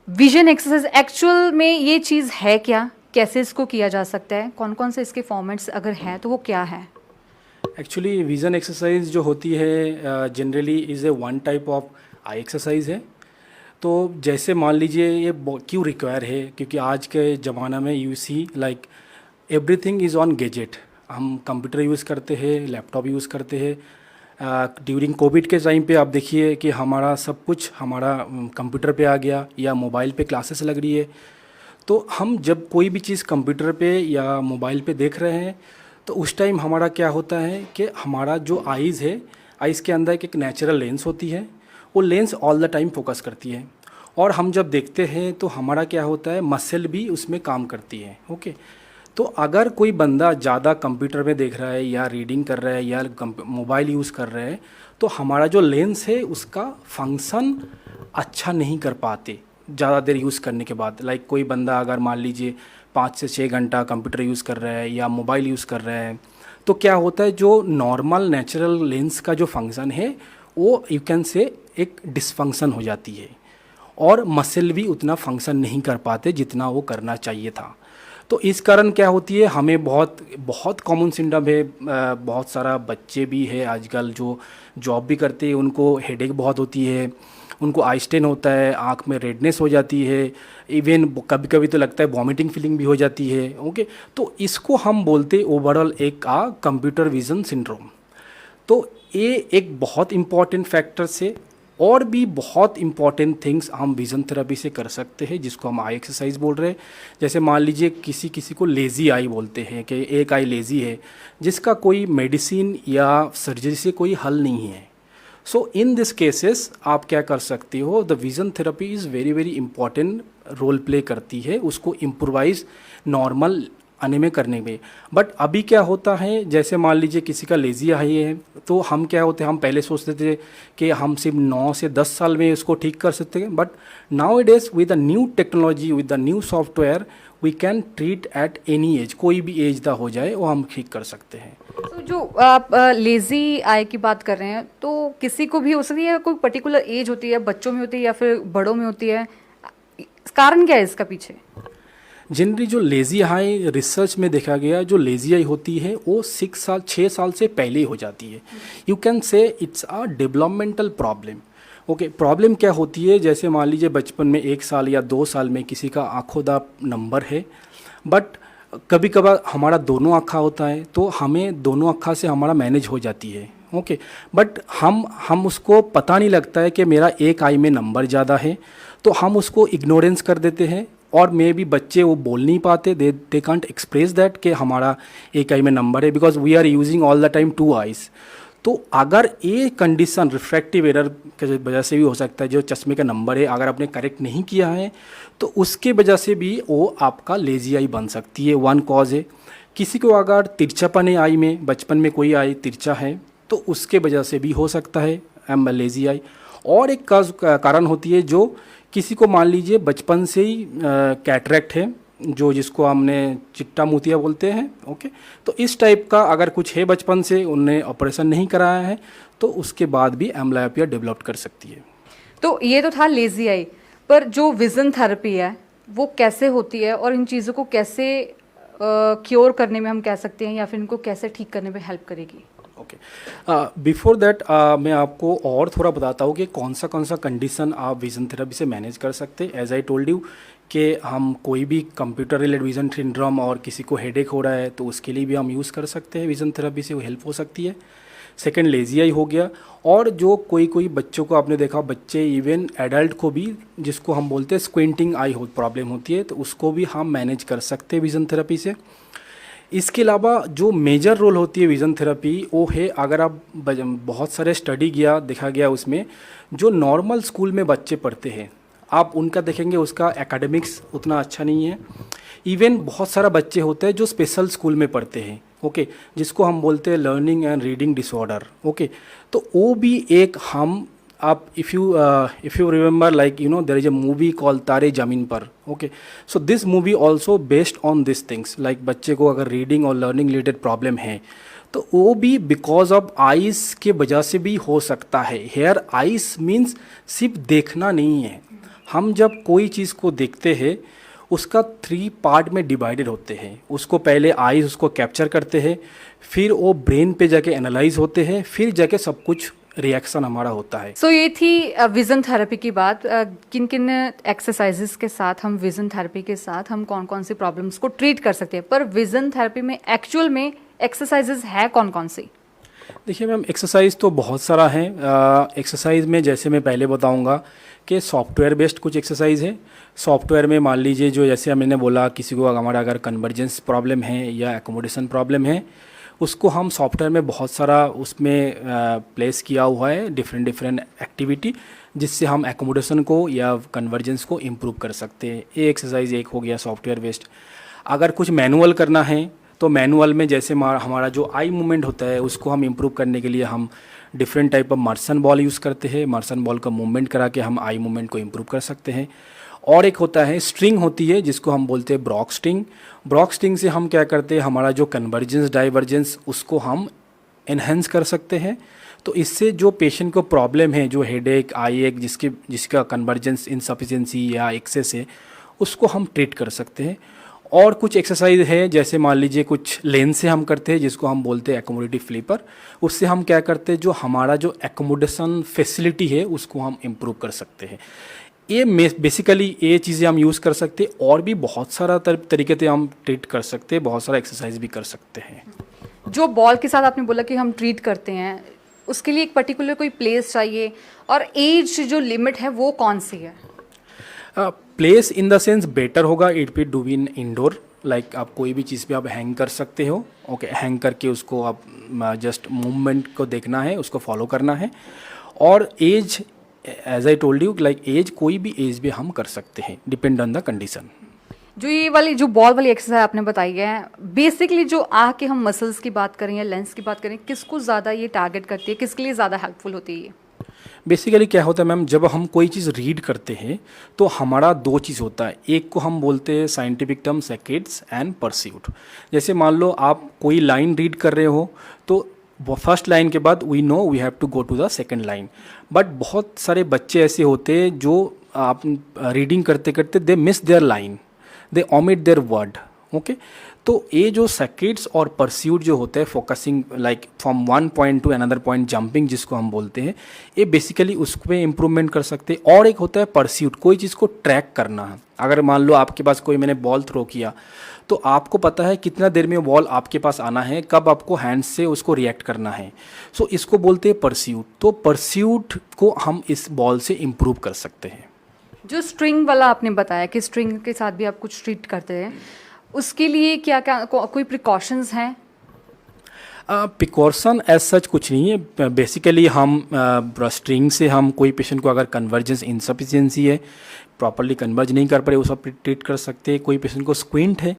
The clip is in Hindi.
विजन एक्सरसाइज एक्चुअल में ये चीज़ है क्या, कैसे इसको किया जा सकता है, कौन कौन से इसके फॉर्मेट्स अगर हैं तो वो क्या है? एक्चुअली विज़न एक्सरसाइज जो होती है generally is a one type of I exercise है। तो जैसे मान लीजिए ये क्यों रिक्वायर है, क्योंकि आज के ज़माना में you see like everything is on gadget. हम कंप्यूटर यूज़ करते हैं, लैपटॉप यूज़ करते हैं। ड्यूरिंग कोविड के टाइम पे आप देखिए कि हमारा सब कुछ हमारा कंप्यूटर पे आ गया या मोबाइल पे क्लासेस लग रही है। तो हम जब कोई भी चीज़ कंप्यूटर पे या मोबाइल पे देख रहे हैं तो उस टाइम हमारा क्या होता है कि हमारा जो आइज़ है, आइज़ के अंदर एक नेचुरल लेंस होती है, वो lens all the time focus करती है। और हम जब देखते हैं तो हमारा क्या होता है, मसल भी उसमें काम करती है। ओके, तो अगर कोई बंदा ज़्यादा कंप्यूटर में देख रहा है या रीडिंग कर रहा है या मोबाइल यूज़ कर रहा है तो हमारा जो लेंस है उसका फंक्शन अच्छा नहीं कर पाते ज़्यादा देर यूज़ करने के बाद। लाइक कोई बंदा अगर मान लीजिए 5 से 6 घंटा कंप्यूटर यूज़ कर रहा है या मोबाइल यूज़ कर रहा है तो क्या होता है, जो नॉर्मल नेचुरल लेंस का जो फंक्शन है वो यू कैन से एक डिसफंक्शन हो जाती है और मसल भी उतना फंक्शन नहीं कर पाते जितना वो करना चाहिए था। तो इस कारण क्या होती है, हमें बहुत बहुत कॉमन सिंडम है। बहुत सारा बच्चे भी है आजकल जो जॉब भी करते हैं, उनको हेडेक बहुत होती है, उनको आई स्ट्रेन होता है, आँख में रेडनेस हो जाती है, इवन कभी कभी तो लगता है वॉमिटिंग फीलिंग भी हो जाती है। ओके, तो इसको हम बोलते ओवरऑल एक कंप्यूटर विजन सिंड्रोम। तो ये एक बहुत इम्पॉर्टेंट फैक्टर से और भी बहुत इम्पॉर्टेंट थिंग्स हम विज़न थेरेपी से कर सकते हैं, जिसको हम आई एक्सरसाइज बोल रहे हैं। जैसे मान लीजिए किसी किसी को लेज़ी आई बोलते हैं कि एक आई लेज़ी है जिसका कोई मेडिसिन या सर्जरी से कोई हल नहीं है। सो इन दिस केसेस आप क्या कर सकते हो, the vision therapy is very very important role play करती है उसको इम्प्रोवाइज नॉर्मल आने में करने में। बट अभी क्या होता है, जैसे मान लीजिए किसी का लेजी आई है तो हम क्या होते हैं, हम पहले सोचते थे कि हम सिर्फ 9 से 10 साल में इसको ठीक कर सकते हैं। But now it is with the new technology, with the new software we can treat at any age, कोई भी एज दा हो जाए वो हम ठीक कर सकते हैं। तो जो आप लेजी आई की बात कर रहे हैं तो किसी को भी हो सकती है, कोई पर्टिकुलर एज होती है, बच्चों में होती है या फिर बड़ों में होती है, कारण क्या है इसका पीछे? जनरली जो लेज़ी आई रिसर्च में देखा गया, जो लेज़ी आई होती है वो 6 साल से पहले ही हो जाती है। You can say it's a developmental problem. Okay, problem क्या होती है, जैसे मान लीजिए बचपन में 1 साल या 2 साल में किसी का आँखों दा नंबर है, बट कभी कभार हमारा दोनों आँखा होता है तो हमें दोनों आँखा से हमारा मैनेज हो जाती है। ओके, बट हम उसको पता नहीं लगता है कि मेरा एक आई में नंबर ज़्यादा है, तो हम उसको इग्नोरेंस कर देते हैं। और मे भी बच्चे वो बोल नहीं पाते, दे कांट एक्सप्रेस दैट कि हमारा एक आई में नंबर है, because we are using all the time 2 eyes. तो अगर ये कंडीशन रिफ्रैक्टिव एरर की वजह से भी हो सकता है, जो चश्मे का नंबर है अगर आपने करेक्ट नहीं किया है तो उसके वजह से भी वो आपका लेजी आई बन सकती है, वन कॉज है। किसी को अगर तिरछापन है आई में, बचपन में कोई आई तिरछा है तो उसके वजह से भी हो सकता है लेजी आई। और एक कारण होती है जो किसी को मान लीजिए बचपन से ही कैटरेक्ट है, जो जिसको हमने चिट्टा मोतिया बोलते हैं। ओके, तो इस टाइप का अगर कुछ है बचपन से, उनने ऑपरेशन नहीं कराया है तो उसके बाद भी एम्ब्लायोपिया डेवलप कर सकती है। तो ये तो था लेजी आई, पर जो विजन थेरेपी है वो कैसे होती है और इन चीज़ों को कैसे क्योर करने में हम कह सकते हैं या फिर इनको कैसे ठीक करने में हेल्प करेगी? ओके, बिफोर दैट मैं आपको और थोड़ा बताता हूँ कि कौन सा कंडीशन आप विज़न थेरेपी से मैनेज कर सकते हैं। एज आई टोल्ड यू कि हम कोई भी कंप्यूटर रिलेटेड विज़न सिंड्रोम और किसी को हेडेक हो रहा है तो उसके लिए भी हम यूज़ कर सकते हैं, विज़न थेरेपी से वो हेल्प हो सकती है। सेकेंड लेजी आई हो गया, और जो कोई बच्चों को आपने देखा, बच्चे इवन एडल्ट को भी, जिसको हम बोलते हैं स्क्विंटिंग आई प्रॉब्लम होती है, तो उसको भी हम मैनेज कर सकते हैं विज़न थेरेपी से। इसके अलावा जो मेजर रोल होती है विज़न थेरेपी वो है, अगर आप बहुत सारे स्टडी किया देखा गया उसमें, जो नॉर्मल स्कूल में बच्चे पढ़ते हैं आप उनका देखेंगे उसका एकेडमिक्स उतना अच्छा नहीं है। इवन बहुत सारा बच्चे होते हैं जो स्पेशल स्कूल में पढ़ते हैं, ओके, जिसको हम बोलते हैं learning and reading disorder. Okay, तो वो भी एक हम आप if you remember, like you know, there is a movie call Taare Zameen Par. Okay, so this movie also based on this things, like बच्चे को अगर रीडिंग और लर्निंग रिलेटेड प्रॉब्लम है तो वो भी बिकॉज ऑफ आइज़ के वजह से भी हो सकता है। हेयर आइज़ मीन्स सिर्फ देखना नहीं है, हम जब कोई चीज़ को देखते हैं उसका 3 पार्ट में डिवाइडेड होते हैं। उसको पहले आईज उसको कैप्चर करते हैं, फिर वो ब्रेन पे जाके एनालाइज होते हैं, फिर जाके सब कुछ रिएक्शन हमारा होता है। सो ये थी विज़न थेरेपी की बात। किन किन एक्सरसाइजेस के साथ हम विज़न थेरेपी के साथ हम कौन कौन सी प्रॉब्लम्स को ट्रीट कर सकते हैं, पर विज़न थेरेपी में एक्चुअल में एक्सरसाइजेस है कौन कौन सी? देखिए मैम, एक्सरसाइज तो बहुत सारा है। एक्सरसाइज में जैसे मैं पहले बताऊंगा कि सॉफ्टवेयर बेस्ड कुछ एक्सरसाइज है। सॉफ्टवेयर में मान लीजिए जो जैसे मैंने बोला, किसी को हमारा अगर कन्वर्जेंस प्रॉब्लम है या एकोमोडेशन प्रॉब्लम है, उसको हम सॉफ्टवेयर में बहुत सारा उसमें प्लेस किया हुआ है डिफरेंट एक्टिविटी, जिससे हम एकोमोडेशन को या कन्वर्जेंस को इम्प्रूव कर सकते हैं। ये एक्सरसाइज एक हो गया सॉफ्टवेयर बेस्ड। अगर कुछ मैनुअल करना है तो मैनुअल में जैसे हमारा जो आई मूवमेंट होता है उसको हम इम्प्रूव करने के लिए हम डिफरेंट टाइप ऑफ मर्सन बॉल यूज़ करते हैं। मर्सन बॉल का मूवमेंट करा के हम आई मूवमेंट को इम्प्रूव कर सकते हैं। और एक होता है स्ट्रिंग होती है जिसको हम बोलते हैं ब्रॉक स्ट्रिंग। ब्रॉक स्ट्रिंग से हम क्या करते हैं, हमारा जो कन्वर्जेंस डाइवर्जेंस उसको हम एनहेंस कर सकते हैं। तो इससे जो पेशेंट को प्रॉब्लम है, जो हेडेक, आई एक, जिसका कन्वर्जेंस इनसफिशिएंसी या एक्सेस है, उसको हम ट्रीट कर सकते हैं। और कुछ एक्सरसाइज है जैसे मान लीजिए कुछ लेन से हम करते हैं जिसको हम बोलते हैं एकोमोडेटिव फ्लिपर। उससे हम क्या करते हैं, जो हमारा जो एकोमोडेशन फैसिलिटी है उसको हम इम्प्रूव कर सकते हैं। ये बेसिकली ये चीज़ें हम यूज़ कर सकते हैं। और भी बहुत सारा तरीके से हम ट्रीट कर सकते हैं, बहुत सारा एक्सरसाइज भी कर सकते हैं। जो बॉल के साथ आपने बोला कि हम ट्रीट करते हैं, उसके लिए एक पर्टिकुलर कोई प्लेस चाहिए, और एज जो लिमिट है वो कौन सी है? Place in the sense better होगा it be do in indoor. Like आप कोई भी चीज़ पे आप हैंग कर सकते हो। ओके, हैंग करके उसको आप जस्ट मूवमेंट को देखना है, उसको फॉलो करना है। और age, age I told you, like age कोई भी एज में हम कर सकते हैं, डिपेंड ऑन द कंडीशन। जो ये वाली जो बॉल वाली एक्सरसाइज आपने बताई है, बेसिकली जो आँख के हम मसल्स की बात करें या लेंस की बात करें, किसको ज़्यादा ये टारगेट करती है, किसके लिए ज़्यादा हेल्पफुल होती है ये? बेसिकली क्या होता है मैम, जब हम कोई चीज़ रीड करते हैं तो हमारा 2 चीज़ होता है। एक को हम बोलते हैं scientific term seconds and pursuit. जैसे मान लो आप कोई लाइन रीड कर रहे हो तो फर्स्ट लाइन के बाद we know we have to go to the second line. But बहुत सारे बच्चे ऐसे होते हैं जो आप रीडिंग करते करते they miss their line, they omit their word. Okay, तो ये जो सेकेंड्स और परस्यूट जो होता है, focusing like from one point to another point, jumping जिसको हम बोलते हैं, ये बेसिकली उसमें इम्प्रूवमेंट कर सकते हैं। और एक होता है परस्यूट, कोई चीज़ को ट्रैक करना है। अगर मान लो आपके पास कोई, मैंने बॉल थ्रो किया तो आपको पता है कितना देर में बॉल आपके पास आना है, कब आपको हैंड से उसको रिएक्ट करना है। सो इसको बोलते हैं परस्यूट। तो परस्यूट को हम इस बॉल से इम्प्रूव कर सकते हैं। जो स्ट्रिंग वाला आपने बताया कि स्ट्रिंग के साथ भी आप कुछ ट्रीट करते हैं, उसके लिए क्या क्या कोई प्रिकॉशंस हैं? प्रिकॉशन एज सच कुछ नहीं है। बेसिकली हम स्ट्रिंग से हम कोई पेशेंट को अगर कन्वर्जेंस इनसफिशिएंसी है, प्रॉपरली कन्वर्ज नहीं कर पा रहे, वो सब ट्रीट कर सकते हैं। कोई पेशेंट को स्क्विंट है